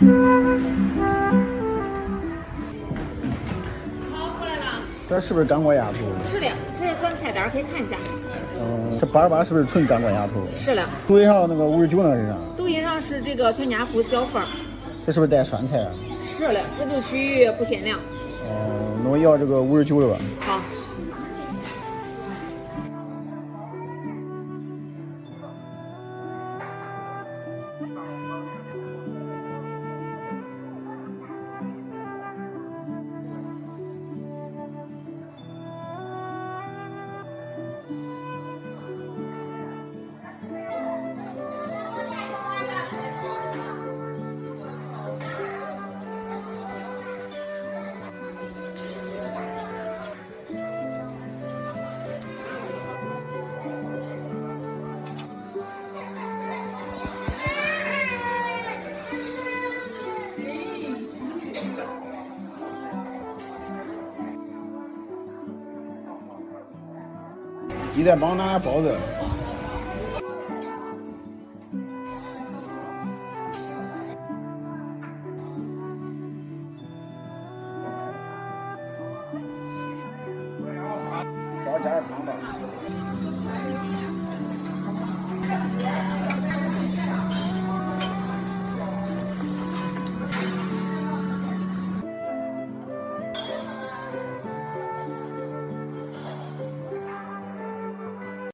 好，过来了。这是不是钢管鸭头？是的，这是咱菜单，可以看一下。这88是不是纯钢管鸭头？是的。抖音上那个59那是啥？抖音上是这个全家福小份儿。这是不是带酸菜啊？是的，自助区域不限量。那我要这个59的吧。好。你再帮我拿俩包子。给我加点汤吧。